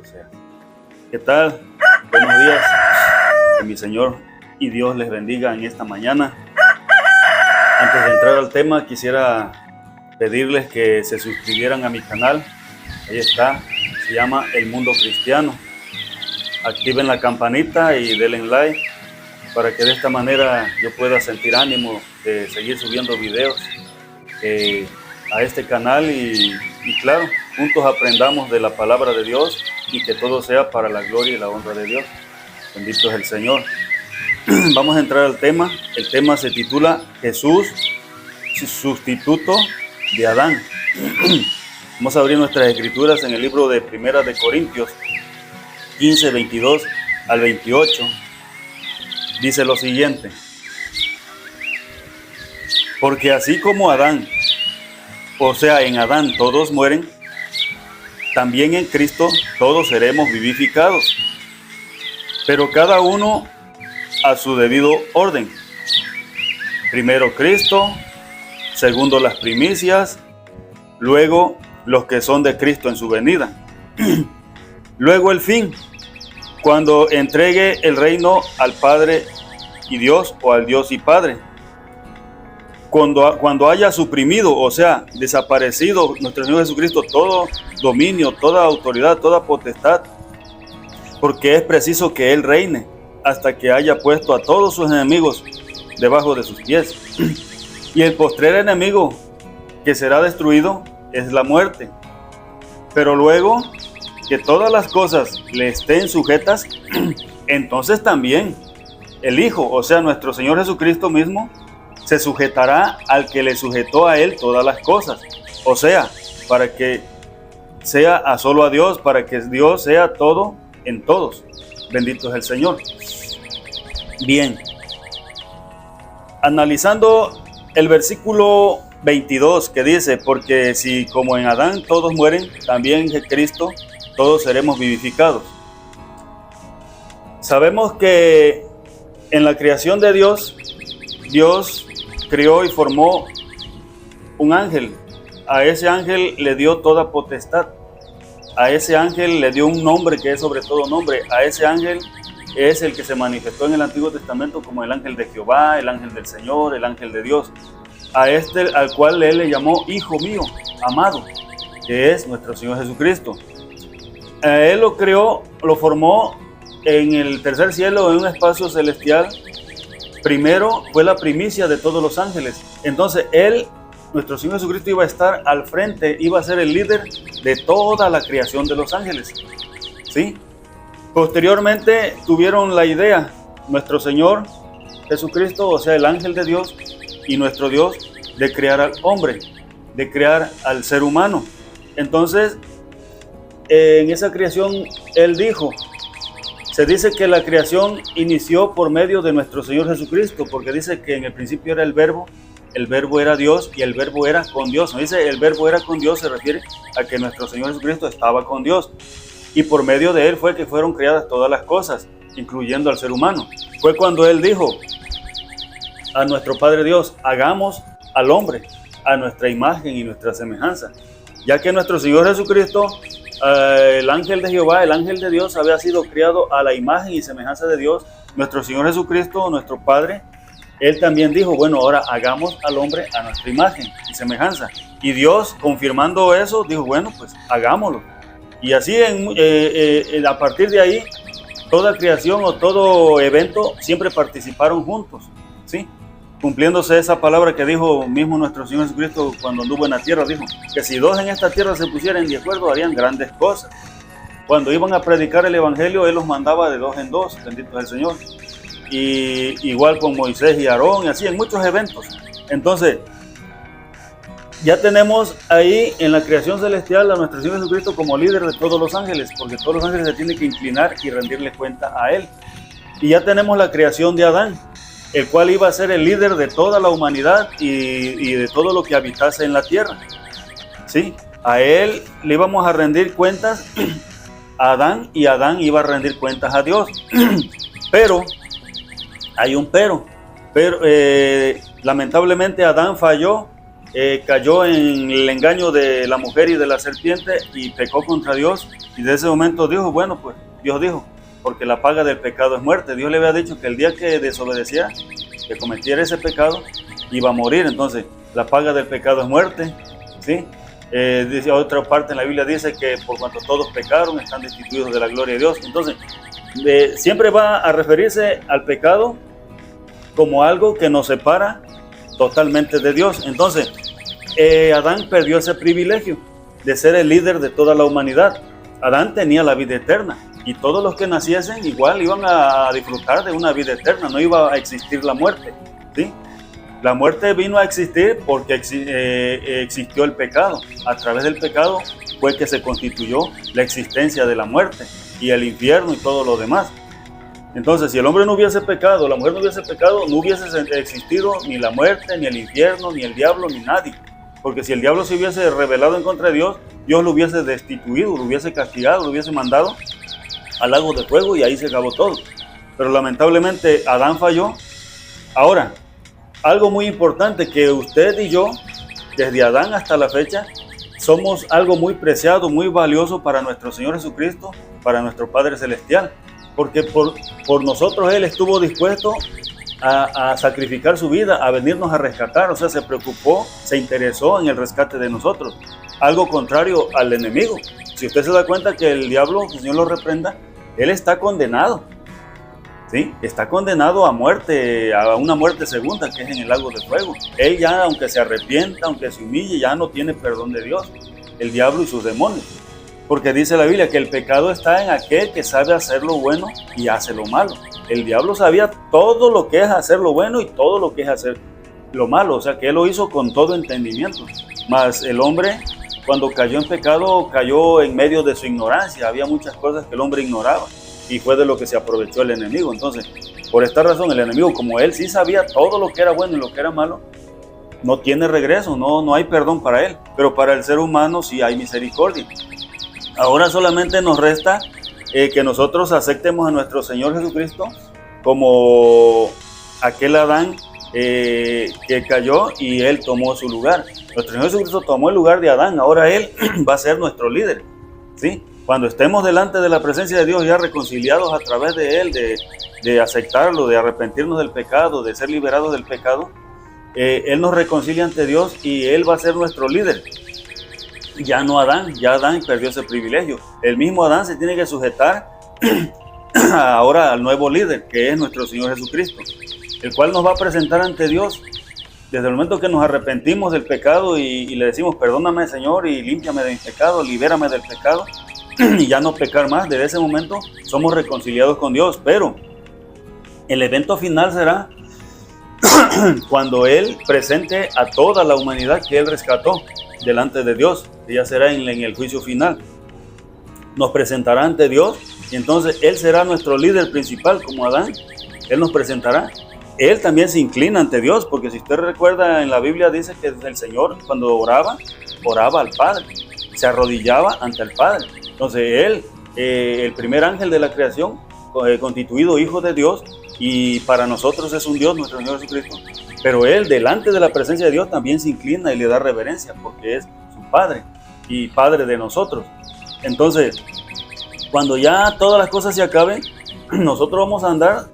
bendito sea. ¿Qué tal? Buenos días. Que mi Señor y Dios les bendiga en esta mañana. Antes de entrar al tema, quisiera pedirles que se suscribieran a mi canal. Ahí está, se llama El Mundo Cristiano. Activen la campanita y denle like para que de esta manera yo pueda sentir ánimo de seguir subiendo videos a este canal y claro, juntos aprendamos de la palabra de Dios y que todo sea para la gloria y la honra de Dios. Bendito es el Señor. Vamos a entrar al tema. El tema se titula Jesús, sustituto de Adán. Vamos a abrir nuestras escrituras en el libro de Primera de Corintios 15, 22 al 28. Dice lo siguiente: porque así como Adán, o sea, en Adán todos mueren, también en Cristo todos seremos vivificados, pero cada uno a su debido orden. Primero Cristo, segundo las primicias, luego los que son de Cristo en su venida. Luego el fin, cuando entregue el reino al Padre y Dios, o al Dios y Padre. Cuando haya suprimido, o sea, desaparecido nuestro Señor Jesucristo todo dominio, toda autoridad, toda potestad, porque es preciso que Él reine hasta que haya puesto a todos sus enemigos debajo de sus pies. Y el postrer enemigo que será destruido es la muerte. Pero luego que todas las cosas le estén sujetas, entonces también el Hijo, o sea, nuestro Señor Jesucristo mismo, se sujetará al que le sujetó a Él todas las cosas. O sea, para que sea a solo a Dios, para que Dios sea todo en todos. Bendito es el Señor. Bien, analizando el versículo 22 que dice, porque si como en Adán todos mueren, también en Cristo todos seremos vivificados. Sabemos que en la creación de Dios, Dios creó y formó un ángel. A ese ángel le dio toda potestad. A ese ángel le dio un nombre que es sobre todo nombre. A ese ángel es el que se manifestó en el Antiguo Testamento como el ángel de Jehová, el ángel del Señor, el ángel de Dios. A este al cual él le llamó Hijo mío, amado, que es nuestro Señor Jesucristo. Él lo creó, lo formó en el tercer cielo, en un espacio celestial. Primero fue la primicia de todos los ángeles. Entonces él, nuestro Señor Jesucristo, iba a estar al frente, iba a ser el líder de toda la creación de los ángeles. ¿Sí? Posteriormente tuvieron la idea, nuestro Señor Jesucristo, o sea, el ángel de Dios y nuestro Dios, de crear al hombre, de crear al ser humano. Entonces, en esa creación, Él dijo, se dice que la creación inició por medio de nuestro Señor Jesucristo, porque dice que en el principio era el verbo era Dios y el verbo era con Dios. No dice el verbo era con Dios, se refiere a que nuestro Señor Jesucristo estaba con Dios. Y por medio de Él fue que fueron creadas todas las cosas, incluyendo al ser humano. Fue cuando Él dijo a nuestro Padre Dios, hagamos al hombre a nuestra imagen y nuestra semejanza. Ya que nuestro Señor Jesucristo, el ángel de Jehová, el ángel de Dios, había sido criado a la imagen y semejanza de Dios. Nuestro Señor Jesucristo, nuestro Padre, Él también dijo, bueno, ahora hagamos al hombre a nuestra imagen y semejanza. Y Dios, confirmando eso, dijo, bueno, pues hagámoslo. Y así, a partir de ahí, toda creación o todo evento siempre participaron juntos, ¿sí? Cumpliéndose esa palabra que dijo mismo nuestro Señor Jesucristo cuando anduvo en la tierra, dijo que si dos en esta tierra se pusieran de acuerdo, harían grandes cosas. Cuando iban a predicar el evangelio, Él los mandaba de dos en dos, bendito es el Señor. Y igual con Moisés y Aarón, y así en muchos eventos. Entonces, ya tenemos ahí en la creación celestial a nuestro Señor Jesucristo como líder de todos los ángeles, porque todos los ángeles se tienen que inclinar y rendirle cuenta a Él. Y ya tenemos la creación de Adán, el cual iba a ser el líder de toda la humanidad y de todo lo que habitase en la tierra. ¿Sí? A él le íbamos a rendir cuentas a Adán, y Adán iba a rendir cuentas a Dios. Pero, hay un pero. Lamentablemente Adán falló cayó en el engaño de la mujer y de la serpiente y pecó contra Dios. Y de ese momento dijo, bueno, pues Dios dijo, porque la paga del pecado es muerte. Dios le había dicho que el día que desobedeciera, que cometiera ese pecado, iba a morir. Entonces, la paga del pecado es muerte, ¿sí? Dice, otra parte en la Biblia dice que por cuanto todos pecaron, están destituidos de la gloria de Dios. Entonces, siempre va a referirse al pecado como algo que nos separa totalmente de Dios. Entonces, Adán perdió ese privilegio de ser el líder de toda la humanidad. Adán tenía la vida eterna y todos los que naciesen igual iban a disfrutar de una vida eterna, no iba a existir la muerte, ¿sí? La muerte vino a existir porque existió el pecado. A través del pecado fue que se constituyó la existencia de la muerte y el infierno y todo lo demás. Entonces, si el hombre no hubiese pecado, la mujer no hubiese pecado, no hubiese existido ni la muerte, ni el infierno, ni el diablo, ni nadie. Porque si el diablo se hubiese rebelado en contra de Dios, Dios lo hubiese destituido, lo hubiese castigado, lo hubiese mandado al lago de fuego y ahí se acabó todo. Pero lamentablemente Adán falló. Ahora, algo muy importante, que usted y yo, desde Adán hasta la fecha, somos algo muy preciado, muy valioso para nuestro Señor Jesucristo, para nuestro Padre Celestial. Porque por nosotros Él estuvo dispuesto a sacrificar su vida, a venirnos a rescatar. O sea, se preocupó, se interesó en el rescate de nosotros. Algo contrario al enemigo. Si usted se da cuenta que el diablo, que el Señor lo reprenda, él está condenado. ¿Sí? Está condenado a muerte, a una muerte segunda, que es en el lago de fuego. Él ya, aunque se arrepienta, aunque se humille, ya no tiene perdón de Dios, el diablo y sus demonios. Porque dice la Biblia que el pecado está en aquel que sabe hacer lo bueno y hace lo malo. El diablo sabía todo lo que es hacer lo bueno y todo lo que es hacer lo malo. O sea, que él lo hizo con todo entendimiento. Mas el hombre, cuando cayó en pecado, cayó en medio de su ignorancia. Había muchas cosas que el hombre ignoraba. Y fue de lo que se aprovechó el enemigo. Entonces, por esta razón, el enemigo, como él sí sabía todo lo que era bueno y lo que era malo, no tiene regreso, no hay perdón para él. Pero para el ser humano sí hay misericordia. Ahora solamente nos resta que nosotros aceptemos a nuestro Señor Jesucristo como aquel Adán que cayó y Él tomó su lugar. Nuestro Señor Jesucristo tomó el lugar de Adán, ahora Él va a ser nuestro líder, ¿sí? Cuando estemos delante de la presencia de Dios, ya reconciliados a través de Él, de aceptarlo, de arrepentirnos del pecado, de ser liberados del pecado, Él nos reconcilia ante Dios y Él va a ser nuestro líder. Ya no Adán, ya Adán perdió ese privilegio. El mismo Adán se tiene que sujetar ahora al nuevo líder, que es nuestro Señor Jesucristo, el cual nos va a presentar ante Dios desde el momento que nos arrepentimos del pecado y le decimos, perdóname Señor y límpiame de mi pecado, libérame del pecado y ya no pecar más. Desde ese momento somos reconciliados con Dios, pero el evento final será cuando Él presente a toda la humanidad que Él rescató delante de Dios, que ya será en el juicio final. Nos presentará ante Dios y entonces Él será nuestro líder principal como Adán. Él nos presentará. Él también se inclina ante Dios, porque si usted recuerda en la Biblia dice que el Señor cuando oraba al Padre, se arrodillaba ante el Padre. Entonces Él, el primer ángel de la creación, constituido hijo de Dios, y para nosotros es un Dios, nuestro Señor Jesucristo, pero Él delante de la presencia de Dios también se inclina y le da reverencia, porque es su Padre y Padre de nosotros. Entonces, cuando ya todas las cosas se acaben, nosotros vamos a andar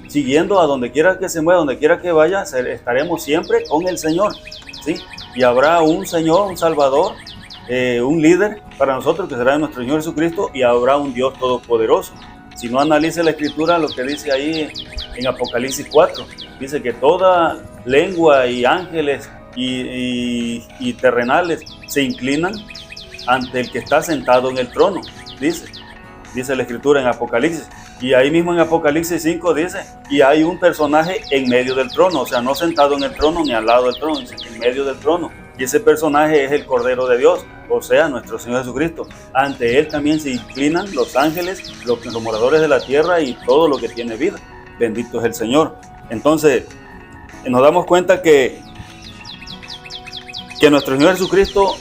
siguiendo a donde quiera que se mueva, donde quiera que vaya, estaremos siempre con el Señor, ¿sí? Y habrá un Señor, un Salvador, un líder para nosotros, que será nuestro Señor Jesucristo, y habrá un Dios todopoderoso. Si no, analice la Escritura, lo que dice ahí en Apocalipsis 4, dice que toda lengua y ángeles y terrenales se inclinan ante el que está sentado en el trono, dice la Escritura en Apocalipsis. Y ahí mismo en Apocalipsis 5 dice, y hay un personaje en medio del trono, o sea, no sentado en el trono ni al lado del trono, dice en medio del trono. Y ese personaje es el Cordero de Dios, o sea, nuestro Señor Jesucristo. Ante Él también se inclinan los ángeles, los moradores de la tierra y todo lo que tiene vida. Bendito es el Señor. Entonces, nos damos cuenta que nuestro Señor Jesucristo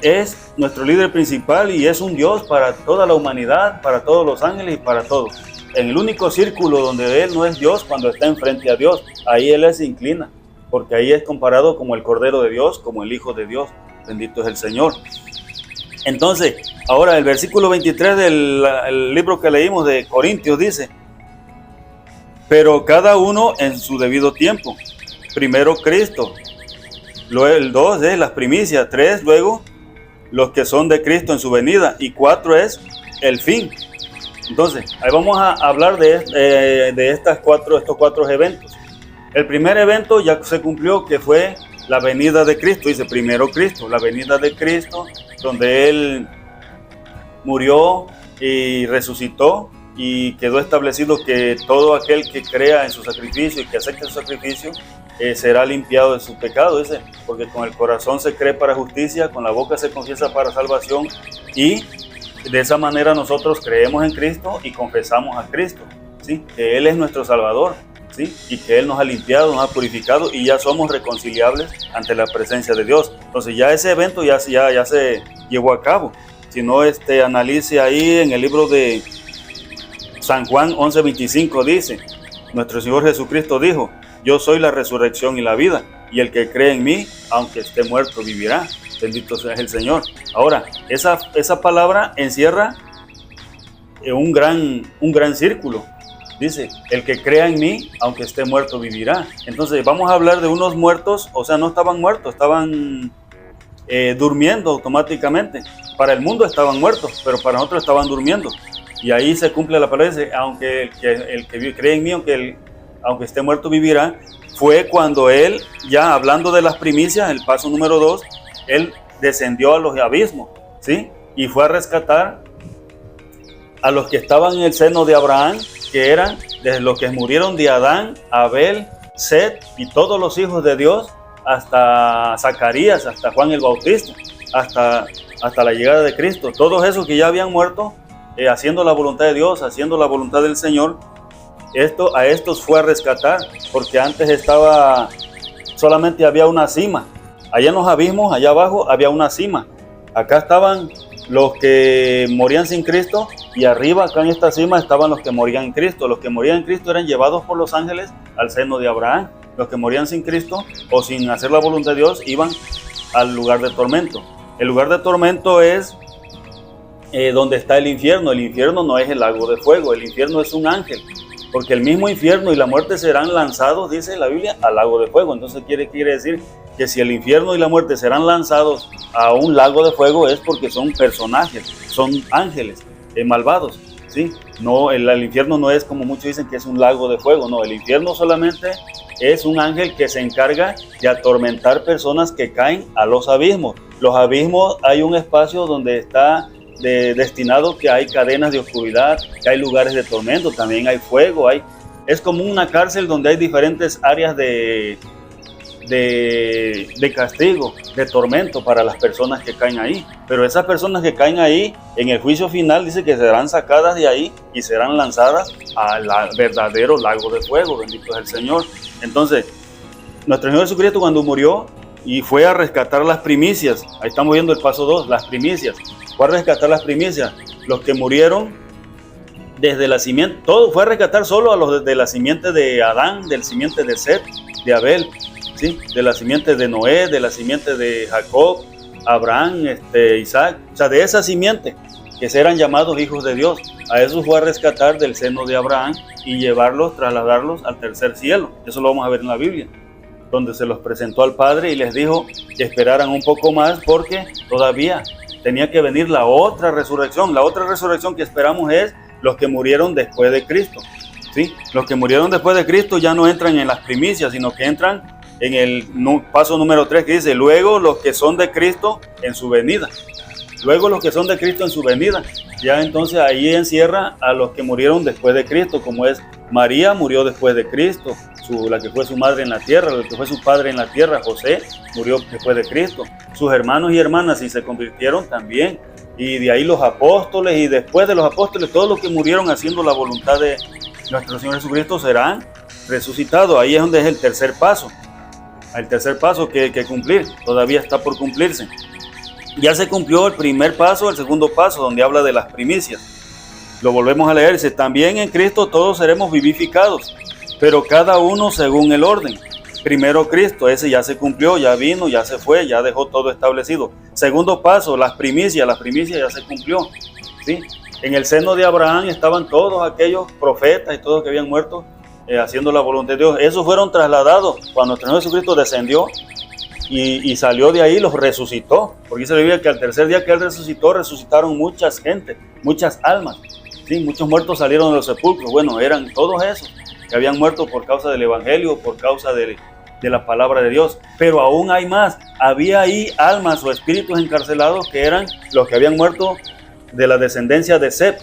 es nuestro líder principal y es un Dios para toda la humanidad, para todos los ángeles y para todos. En el único círculo donde Él no es Dios, cuando está enfrente a Dios, ahí Él se inclina porque ahí es comparado como el Cordero de Dios, como el Hijo de Dios. Bendito es el Señor. Entonces, ahora el versículo 23 del libro que leímos de Corintios dice: pero cada uno en su debido tiempo. Primero Cristo. Luego el 2 es las primicias. 3 luego los que son de Cristo en su venida. Y 4 es el fin. Entonces, ahí vamos a hablar de estos cuatro eventos. El primer evento ya se cumplió, que fue la venida de Cristo. Dice primero Cristo, la venida de Cristo, donde Él murió y resucitó, y quedó establecido que todo aquel que crea en su sacrificio y que acepte su sacrificio será limpiado de su pecado. Dice, porque con el corazón se cree para justicia, con la boca se confiesa para salvación, y de esa manera nosotros creemos en Cristo y confesamos a Cristo, ¿sí? Que Él es nuestro Salvador, ¿sí? Y que Él nos ha limpiado, nos ha purificado, y ya somos reconciliables ante la presencia de Dios. Entonces ya ese evento ya se llevó a cabo. Si no, analice ahí en el libro de San Juan 11:25, dice: nuestro Señor Jesucristo dijo: yo soy la resurrección y la vida, y el que cree en mí, aunque esté muerto, vivirá. Bendito sea el Señor. Ahora, esa palabra encierra un gran círculo. Dice: el que crea en mí, aunque esté muerto, vivirá. Entonces vamos a hablar de unos muertos, o sea, no estaban muertos, estaban durmiendo automáticamente. Para el mundo estaban muertos, pero para nosotros estaban durmiendo. Y ahí se cumple la palabra, dice: aunque el que cree en mí, aunque esté muerto, vivirá. Fue cuando Él, ya hablando de las primicias, el paso número 2, Él descendió a los abismos, ¿sí? Y fue a rescatar a los que estaban en el seno de Abraham, que eran desde los que murieron de Adán, Abel, Set y todos los hijos de Dios, hasta Zacarías, hasta Juan el Bautista, hasta la llegada de Cristo. Todos esos que ya habían muerto, haciendo la voluntad de Dios, haciendo la voluntad del Señor, a estos fue a rescatar, porque antes solamente había una cima. Allá en los abismos, allá abajo, había una cima. Acá estaban los que morían sin Cristo, y arriba, acá en esta cima, estaban los que morían en Cristo. Los que morían en Cristo eran llevados por los ángeles al seno de Abraham. Los que morían sin Cristo o sin hacer la voluntad de Dios iban al lugar de tormento. El lugar de tormento es donde está el infierno. El infierno no es el lago de fuego, el infierno es un ángel. Porque el mismo infierno y la muerte serán lanzados, dice la Biblia, al lago de fuego. Entonces quiere decir que si el infierno y la muerte serán lanzados a un lago de fuego, es porque son personajes, son ángeles malvados, ¿sí? No, el infierno no es como muchos dicen que es un lago de fuego. No, el infierno solamente es un ángel que se encarga de atormentar personas que caen a los abismos. Los abismos, hay un espacio donde está destinado, que hay cadenas de oscuridad, que hay lugares de tormento, también hay fuego, es como una cárcel donde hay diferentes áreas de castigo, de tormento para las personas que caen ahí. Pero esas personas que caen ahí, en el juicio final dice que serán sacadas de ahí y serán lanzadas al verdadero lago de fuego. Bendito es el Señor. Entonces, nuestro Señor Jesucristo, cuando murió y fue a rescatar las primicias, ahí estamos viendo el paso 2, las primicias. Fue a rescatar las primicias, los que murieron desde la simiente, todo fue a rescatar solo a los de la simiente de Adán, del simiente de Set, de Abel, ¿sí? De la simiente de Noé, de la simiente de Jacob, Abraham, Isaac, o sea, de esa simiente, que eran llamados hijos de Dios. A esos fue a rescatar del seno de Abraham y llevarlos, trasladarlos al tercer cielo. Eso lo vamos a ver en la Biblia, donde se los presentó al Padre y les dijo que esperaran un poco más, porque todavía tenía que venir la otra resurrección. La otra resurrección que esperamos es los que murieron después de Cristo, ¿sí? Los que murieron después de Cristo ya no entran en las primicias, sino que entran en el paso número 3, que dice: luego los que son de Cristo en su venida. Luego los que son de Cristo en su venida. Ya entonces ahí encierra a los que murieron después de Cristo, como es María, murió después de Cristo, la que fue su madre en la tierra, la que fue su padre en la tierra. José murió después de Cristo. Sus hermanos y hermanas, si se convirtieron, también. Y de ahí los apóstoles, y después de los apóstoles, todos los que murieron haciendo la voluntad de nuestro Señor Jesucristo serán resucitados. Ahí es donde es el tercer paso. El tercer paso que cumplir, todavía está por cumplirse. Ya se cumplió el primer paso, el segundo paso, donde habla de las primicias. Lo volvemos a leer, dice: también en Cristo todos seremos vivificados, pero cada uno según el orden. Primero Cristo, ese ya se cumplió, ya vino, ya se fue, ya dejó todo establecido. Segundo paso, las primicias ya se cumplió, ¿sí? En el seno de Abraham estaban todos aquellos profetas y todos que habían muerto haciendo la voluntad de Dios. Esos fueron trasladados cuando nuestro Señor Jesucristo descendió y salió de ahí, los resucitó. Porque dice la Biblia que al tercer día que Él resucitó, resucitaron muchas gente, muchas almas. ¿Sí? Muchos muertos salieron de los sepulcros. Bueno, eran todos esos que habían muerto por causa del Evangelio, por causa de la palabra de Dios. Pero aún hay más. Había ahí almas o espíritus encarcelados que eran los que habían muerto de la descendencia de Set,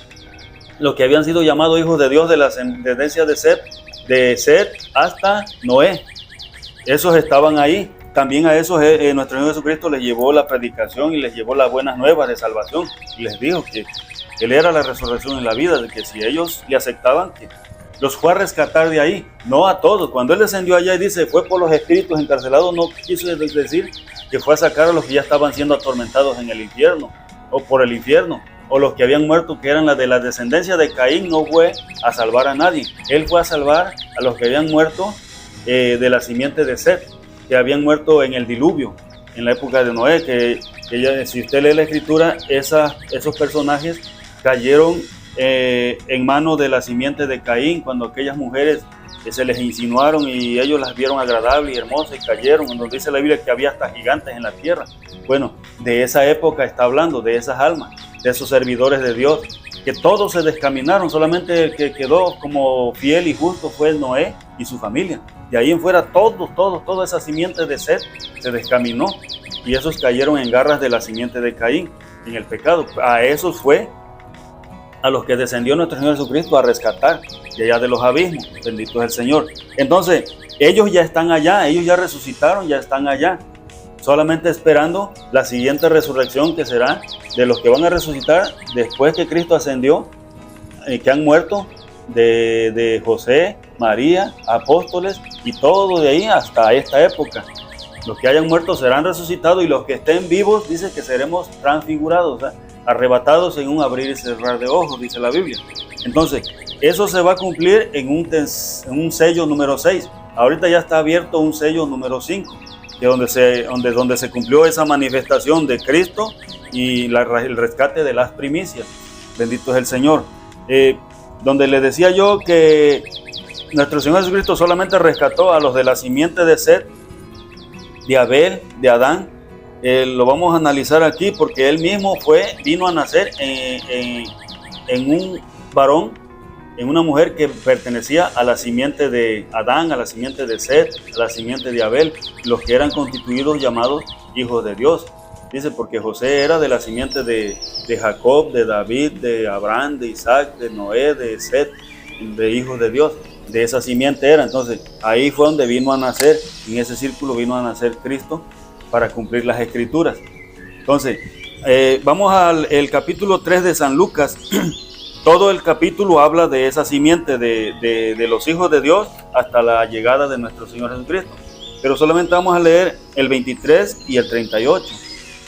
los que habían sido llamados hijos de Dios de la descendencia de Set hasta Noé. Esos estaban ahí. También a esos nuestro Señor Jesucristo les llevó la predicación y les llevó las buenas nuevas de salvación. Y les dijo que Él era la resurrección y la vida, de que si ellos le aceptaban, que los fue a rescatar de ahí. No a todos. Cuando Él descendió allá y dice, fue por los espíritus encarcelados, no quiso decir que fue a sacar a los que ya estaban siendo atormentados en el infierno, o por el infierno, o los que habían muerto, que eran las de la descendencia de Caín. No fue a salvar a nadie. Él fue a salvar a los que habían muerto de la simiente de Set, que habían muerto en el diluvio, en la época de Noé, que si usted lee la escritura, esos personajes cayeron en manos de la simiente de Caín, cuando aquellas mujeres se les insinuaron y ellos las vieron agradables y hermosas y cayeron, donde dice la Biblia que había hasta gigantes en la tierra. Bueno, de esa época está hablando, de esas almas, de esos servidores de Dios, que todos se descaminaron. Solamente el que quedó como fiel y justo fue Noé y su familia. De ahí en fuera toda esa simiente de Set se descaminó, y esos cayeron en garras de la simiente de Caín, en el pecado. A esos fue a los que descendió nuestro Señor Jesucristo a rescatar de allá de los abismos. Bendito es el Señor. Entonces, ellos ya están allá, ellos ya resucitaron, ya están allá, solamente esperando la siguiente resurrección, que será de los que van a resucitar después que Cristo ascendió, que han muerto, de José, María, apóstoles y todo de ahí hasta esta época. Los que hayan muerto serán resucitados, y los que estén vivos, dice que seremos transfigurados, ¿eh? Arrebatados en un abrir y cerrar de ojos, dice la Biblia. Entonces, eso se va a cumplir en un sello número 6. Ahorita ya está abierto un sello número 5, que donde se cumplió esa manifestación de Cristo y el rescate de las primicias. Bendito es el Señor. Donde le decía yo que nuestro Señor Jesucristo solamente rescató a los de la simiente de Set, de Abel, de Adán. Lo vamos a analizar aquí, porque Él mismo vino a nacer en un varón, en una mujer que pertenecía a la simiente de Adán, a la simiente de Set, a la simiente de Abel, los que eran constituidos llamados hijos de Dios. Dice, porque José era de la simiente de Jacob, de David, de Abraham, de Isaac, de Noé, de Set, de hijos de Dios. De esa simiente era. Entonces, ahí fue donde vino a nacer, en ese círculo vino a nacer Cristo para cumplir las escrituras. Entonces, vamos al capítulo 3 de San Lucas. Todo el capítulo habla de esa simiente de los hijos de Dios hasta la llegada de nuestro Señor Jesucristo. Pero solamente vamos a leer el 23 y el 38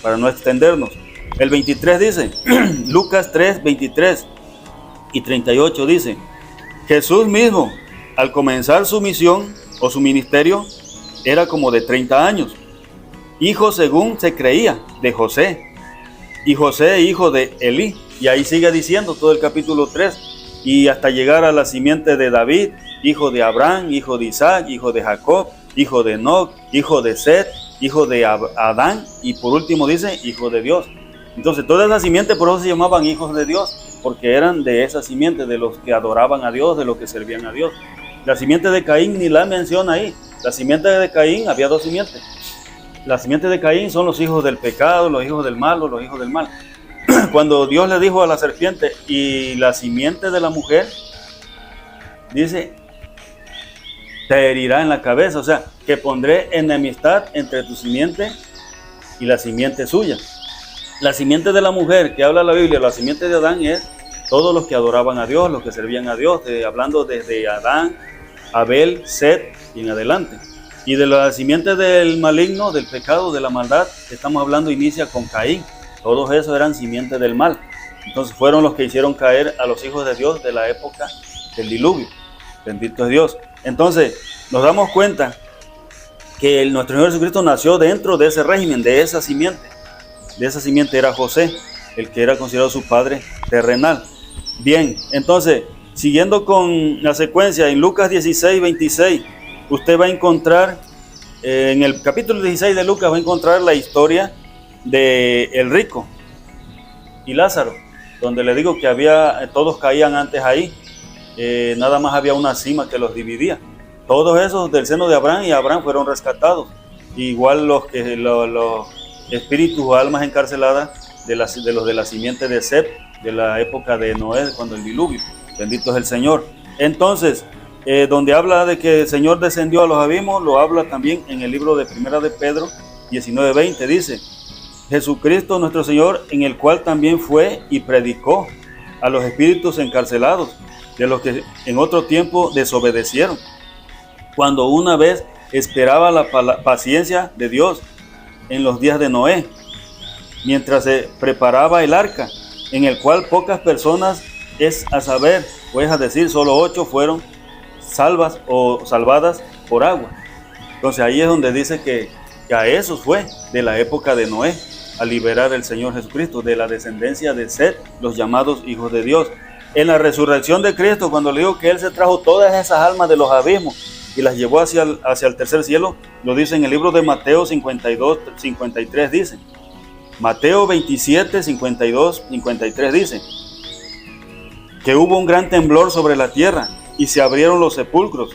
para no extendernos. El 23 dice, Lucas 3, 23 y 38 dice, Jesús mismo, al comenzar su misión o su ministerio, era como de 30 años, hijo según se creía de José, y José hijo de Elí. Y ahí sigue diciendo todo el capítulo 3, y hasta llegar a la simiente de David, hijo de Abraham, hijo de Isaac, hijo de Jacob, hijo de Enoc, hijo de Set, hijo de Adán, y por último dice, hijo de Dios. Entonces toda esa simiente, por eso se llamaban hijos de Dios, porque eran de esa simiente, de los que adoraban a Dios, de los que servían a Dios. La simiente de Caín ni la menciona ahí. La simiente de Caín, había dos simientes. La simiente de Caín son los hijos del pecado, los hijos del mal, los hijos del mal. Cuando Dios le dijo a la serpiente, y la simiente de la mujer, dice, te herirá en la cabeza, o sea, que pondré enemistad entre tu simiente y la simiente suya. La simiente de la mujer que habla la Biblia, la simiente de Adán, es todos los que adoraban a Dios, los que servían a Dios, hablando desde Adán, Abel, Set y en adelante. Y de la simiente del maligno, del pecado, de la maldad, estamos hablando, inicia con Caín. Todos esos eran simientes del mal. Entonces fueron los que hicieron caer a los hijos de Dios de la época del diluvio. Bendito es Dios. Entonces nos damos cuenta que nuestro Señor Jesucristo nació dentro de ese régimen, de esa simiente. De esa simiente era José, el que era considerado su padre terrenal. Bien, entonces, siguiendo con la secuencia, en Lucas 16, 26, usted va a encontrar, en el capítulo 16 de Lucas, va a encontrar la historia de el rico y Lázaro, donde le digo que todos caían antes ahí, nada más había una cima que los dividía. Todos esos del seno de Abraham y Abraham fueron rescatados. Igual los espíritus o almas encarceladas de los de la simiente de Seth, de la época de Noé, cuando el diluvio. Bendito es el Señor. Entonces, donde habla de que el Señor descendió a los abismos, lo habla también en el libro de Primera de Pedro 19:20. Dice: Jesucristo nuestro Señor, en el cual también fue y predicó a los espíritus encarcelados, de los que en otro tiempo desobedecieron, cuando una vez esperaba la paciencia de Dios en los días de Noé, mientras se preparaba el arca, en el cual pocas personas, es a saber, pues a decir, solo 8 fueron salvas o salvadas por agua. Entonces ahí es donde dice que a esos fue de la época de Noé, a liberar el Señor Jesucristo, de la descendencia de Seth, los llamados hijos de Dios. En la resurrección de Cristo, cuando le digo que Él se trajo todas esas almas de los abismos y las llevó hacia el tercer cielo, lo dice en el libro de Mateo 52, 53, dice. Mateo 27, 52, 53 dice que hubo un gran temblor sobre la tierra y se abrieron los sepulcros,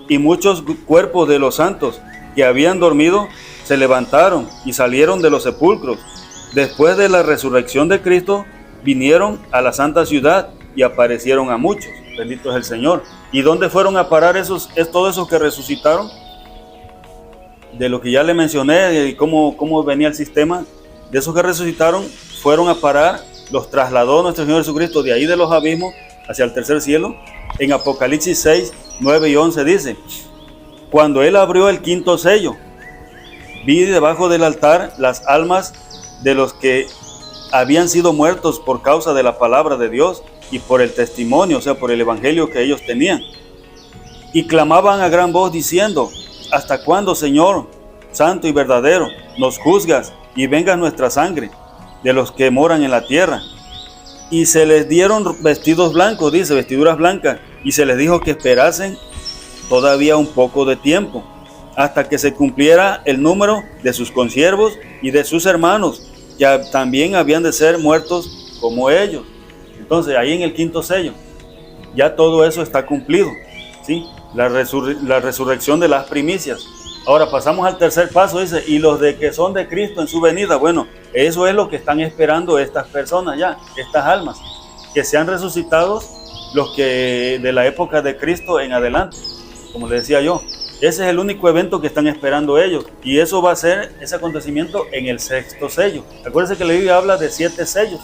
y muchos cuerpos de los santos que habían dormido se levantaron y salieron de los sepulcros. Después de la resurrección de Cristo, vinieron a la santa ciudad y aparecieron a muchos. Bendito es el Señor. ¿Y dónde fueron a parar todos esos que resucitaron? De lo que ya le mencioné y cómo venía el sistema, de esos que resucitaron, fueron a parar, los trasladó nuestro Señor Jesucristo de ahí de los abismos hacia el tercer cielo. En Apocalipsis 6, 9 y 11 dice: cuando Él abrió el quinto sello, vi debajo del altar las almas de los que habían sido muertos por causa de la palabra de Dios y por el testimonio, o sea, por el evangelio que ellos tenían. Y clamaban a gran voz diciendo: ¿hasta cuándo, Señor, santo y verdadero, nos juzgas y venga nuestra sangre de los que moran en la tierra? Y se les dieron vestidos blancos, dice, vestiduras blancas, y se les dijo que esperasen todavía un poco de tiempo, hasta que se cumpliera el número de sus consiervos y de sus hermanos, que también habían de ser muertos como ellos. Entonces, ahí en el quinto sello, ya todo eso está cumplido, ¿sí? La resurrección de las primicias. Ahora pasamos al tercer paso, dice: y los de que son de Cristo en su venida. Bueno, eso es lo que están esperando estas personas ya, estas almas, que sean resucitados los que de la época de Cristo en adelante. Como les decía yo, ese es el único evento que están esperando ellos, y eso va a ser ese acontecimiento en el sexto sello. Acuérdense que la Biblia habla de 7 sellos,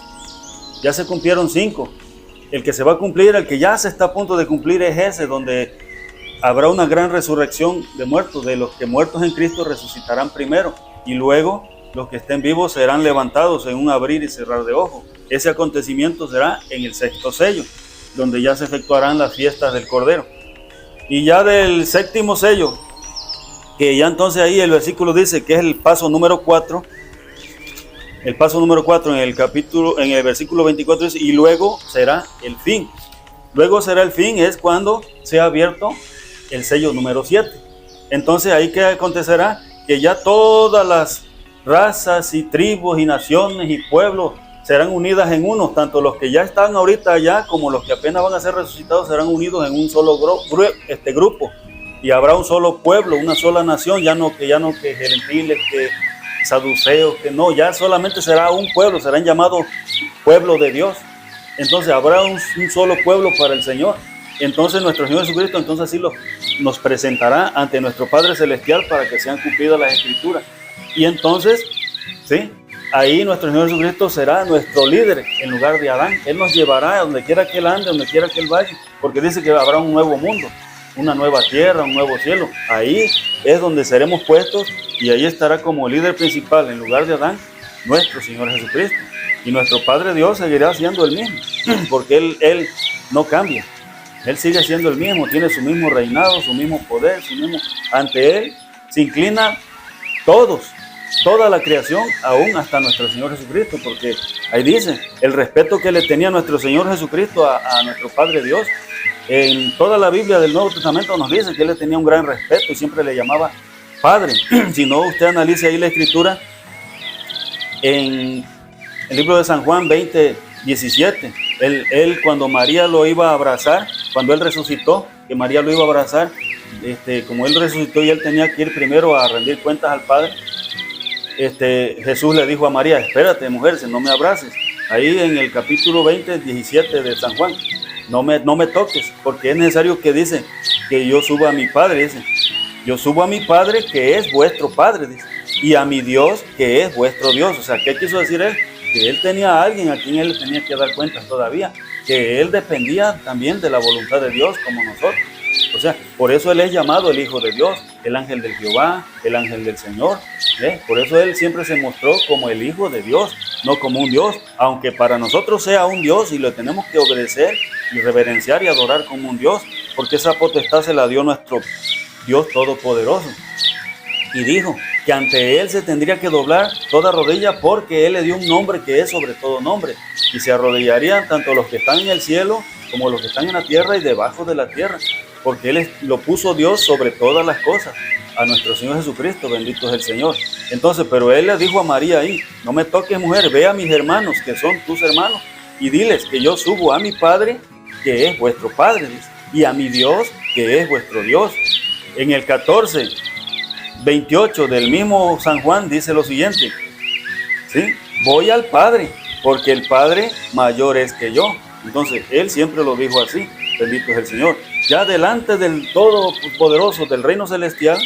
ya se cumplieron 5. El que se va a cumplir, el que ya se está a punto de cumplir, es ese, donde habrá una gran resurrección de muertos. De los que muertos en Cristo resucitarán primero, y luego los que estén vivos serán levantados en un abrir y cerrar de ojos. Ese acontecimiento será en el sexto sello, donde ya se efectuarán las fiestas del Cordero. Y ya del séptimo sello, que ya entonces ahí el versículo dice que es el paso número 4. El paso número 4 en el versículo 24 dice: y luego será el fin. Luego será el fin, es cuando sea abierto el sello número 7. Entonces ahí que acontecerá que ya todas las razas y tribus y naciones y pueblos serán unidas en uno, tanto los que ya están ahorita allá como los que apenas van a ser resucitados serán unidos en un solo grupo, y habrá un solo pueblo, una sola nación, ya no que gentiles, que saduceos, que no, ya solamente será un pueblo, serán llamados pueblo de Dios. Entonces habrá un solo pueblo para el Señor. Entonces nuestro Señor Jesucristo entonces así nos presentará ante nuestro Padre Celestial para que sean cumplidas las Escrituras. Y entonces, ¿sí?, ahí nuestro Señor Jesucristo será nuestro líder en lugar de Adán. Él nos llevará a donde quiera que Él ande, donde quiera que Él vaya, porque dice que habrá un nuevo mundo, una nueva tierra, un nuevo cielo. Ahí es donde seremos puestos, y ahí estará como líder principal en lugar de Adán nuestro Señor Jesucristo. Y nuestro Padre Dios seguirá siendo el mismo, porque Él no cambia. Él sigue siendo el mismo, tiene su mismo reinado, su mismo poder, ante Él se inclina toda la creación, aún hasta nuestro Señor Jesucristo, porque ahí dice el respeto que le tenía nuestro Señor Jesucristo a nuestro Padre Dios. En toda la Biblia del Nuevo Testamento nos dice que Él le tenía un gran respeto y siempre le llamaba Padre. Si no, usted analice ahí la Escritura en el libro de San Juan 20:17. Él cuando María lo iba a abrazar, cuando Él resucitó, que María lo iba a abrazar, como Él resucitó y Él tenía que ir primero a rendir cuentas al Padre, Jesús le dijo a María: espérate, mujer, si no me abraces. Ahí en el capítulo 20:17 de San Juan, no me toques, porque es necesario que dice que yo suba a mi Padre, dice, yo subo a mi Padre que es vuestro Padre, dice, y a mi Dios que es vuestro Dios. O sea, ¿qué quiso decir Él? Que Él tenía a alguien a quien Él tenía que dar cuentas todavía, que Él dependía también de la voluntad de Dios como nosotros. O sea, por eso Él es llamado el Hijo de Dios, el ángel del Jehová, el ángel del Señor. Por eso Él siempre se mostró como el Hijo de Dios, no como un Dios, aunque para nosotros sea un Dios y lo tenemos que obedecer y reverenciar y adorar como un Dios, porque esa potestad se la dio nuestro Dios Todopoderoso. Y dijo que ante Él se tendría que doblar toda rodilla, porque Él le dio un nombre que es sobre todo nombre, y se arrodillarían tanto los que están en el cielo como los que están en la tierra y debajo de la tierra, porque Él lo puso Dios sobre todas las cosas, a nuestro Señor Jesucristo, bendito es el Señor. Entonces, pero Él le dijo a María ahí: no me toques, mujer, ve a mis hermanos, que son tus hermanos, y diles que yo subo a mi Padre, que es vuestro Padre, dice, y a mi Dios, que es vuestro Dios. En el 14:28 del mismo San Juan dice lo siguiente: ¿sí? Voy al Padre, porque el Padre mayor es que yo. Entonces, Él siempre lo dijo así, bendito es el Señor. Ya delante del Todopoderoso, del reino celestial,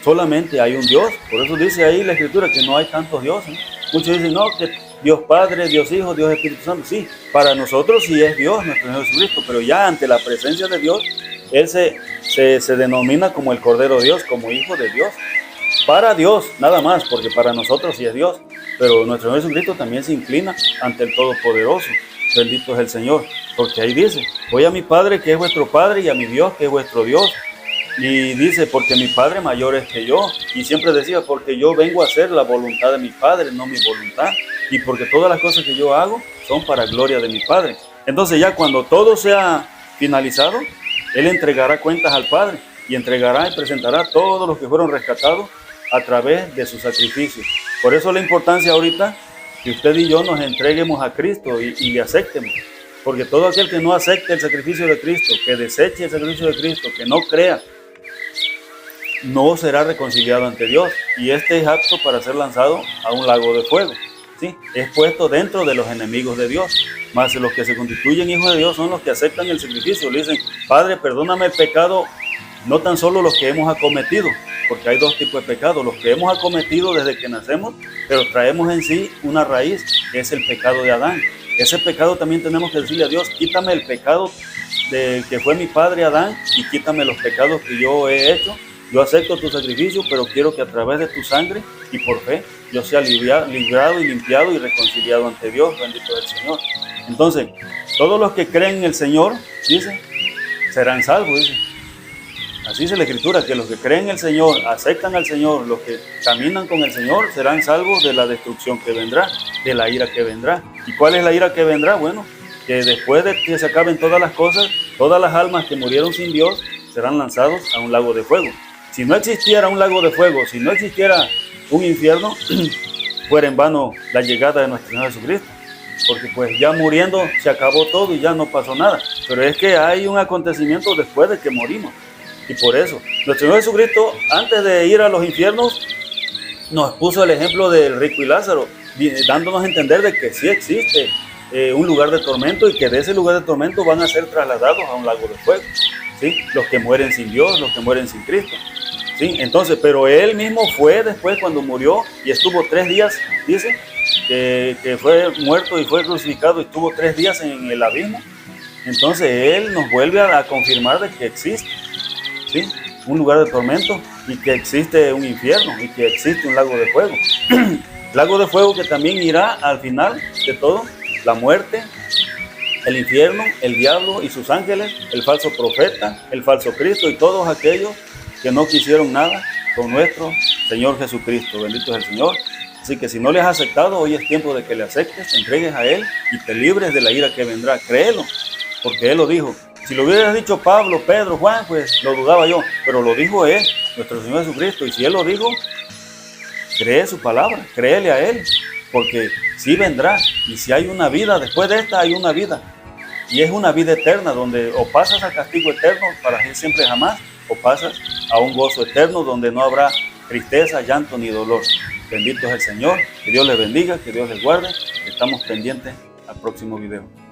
solamente hay un Dios. Por eso dice ahí la Escritura que no hay tantos dioses. Muchos dicen, no, que Dios Padre, Dios Hijo, Dios Espíritu Santo. Sí, para nosotros sí es Dios, nuestro Señor Jesucristo, pero ya ante la presencia de Dios, Él se denomina como el Cordero de Dios, como Hijo de Dios. Para Dios, nada más, porque para nosotros sí es Dios. Pero nuestro Señor Jesucristo también se inclina ante el Todopoderoso. Bendito es el Señor, porque ahí dice: voy a mi Padre que es vuestro Padre y a mi Dios que es vuestro Dios. Y dice: porque mi Padre mayor es que yo. Y siempre decía: porque yo vengo a hacer la voluntad de mi Padre, no mi voluntad. Y porque todas las cosas que yo hago son para gloria de mi Padre. Entonces ya cuando todo sea finalizado, Él entregará cuentas al Padre, y entregará y presentará a todos los que fueron rescatados a través de su sacrificio. Por eso la importancia ahorita que usted y yo nos entreguemos a Cristo y le aceptemos. Porque todo aquel que no acepte el sacrificio de Cristo, que deseche el sacrificio de Cristo, que no crea, no será reconciliado ante Dios. Y este es apto para ser lanzado a un lago de fuego. ¿Sí? Es puesto dentro de los enemigos de Dios. Mas los que se constituyen hijos de Dios son los que aceptan el sacrificio. Le dicen: Padre, perdóname el pecado, no tan solo los que hemos acometido, porque hay dos tipos de pecados: los que hemos acometido desde que nacemos, pero traemos en sí una raíz, que es el pecado de Adán. Ese pecado también tenemos que decirle a Dios: quítame el pecado de que fue mi padre Adán, y quítame los pecados que yo he hecho. Yo acepto tu sacrificio, pero quiero que a través de tu sangre y por fe yo sea librado y limpiado y reconciliado ante Dios, bendito es el Señor. Entonces, todos los que creen en el Señor, dice, serán salvos, dice. Así dice la Escritura, que los que creen en el Señor, aceptan al Señor, los que caminan con el Señor, serán salvos de la destrucción que vendrá, de la ira que vendrá. ¿Y cuál es la ira que vendrá? Bueno, que después de que se acaben todas las cosas, todas las almas que murieron sin Dios serán lanzados a un lago de fuego. Si no existiera un lago de fuego, si no existiera un infierno, fuera en vano la llegada de nuestro Señor Jesucristo. Porque pues ya muriendo se acabó todo y ya no pasó nada. Pero es que hay un acontecimiento después de que morimos. Y por eso, nuestro Señor Jesucristo, antes de ir a los infiernos, nos puso el ejemplo del rico y Lázaro, dándonos a entender de que sí existe un lugar de tormento, y que de ese lugar de tormento van a ser trasladados a un lago de fuego. ¿Sí? Los que mueren sin Dios, los que mueren sin Cristo. ¿Sí? Entonces, pero Él mismo fue después cuando murió y estuvo 3 días, dice, que fue muerto y fue crucificado y estuvo 3 días en el abismo. Entonces Él nos vuelve a confirmar de que existe, ¿sí?, un lugar de tormento, y que existe un infierno, y que existe un lago de fuego. Lago de fuego que también irá al final de todo: la muerte, el infierno, el diablo y sus ángeles, el falso profeta, el falso Cristo y todos aquellos que no quisieron nada con nuestro Señor Jesucristo. Bendito es el Señor. Así que si no le has aceptado, hoy es tiempo de que le aceptes, te entregues a Él y te libres de la ira que vendrá. Créelo, porque Él lo dijo. Si lo hubieras dicho Pablo, Pedro, Juan, pues lo dudaba yo, pero lo dijo Él, nuestro Señor Jesucristo. Y si Él lo dijo, cree su palabra, créele a Él, porque sí vendrá. Y si hay una vida, después de esta hay una vida. Y es una vida eterna, donde o pasas al castigo eterno para siempre jamás, o pasas a un gozo eterno donde no habrá tristeza, llanto ni dolor. Bendito es el Señor, que Dios les bendiga, que Dios les guarde. Estamos pendientes al próximo video.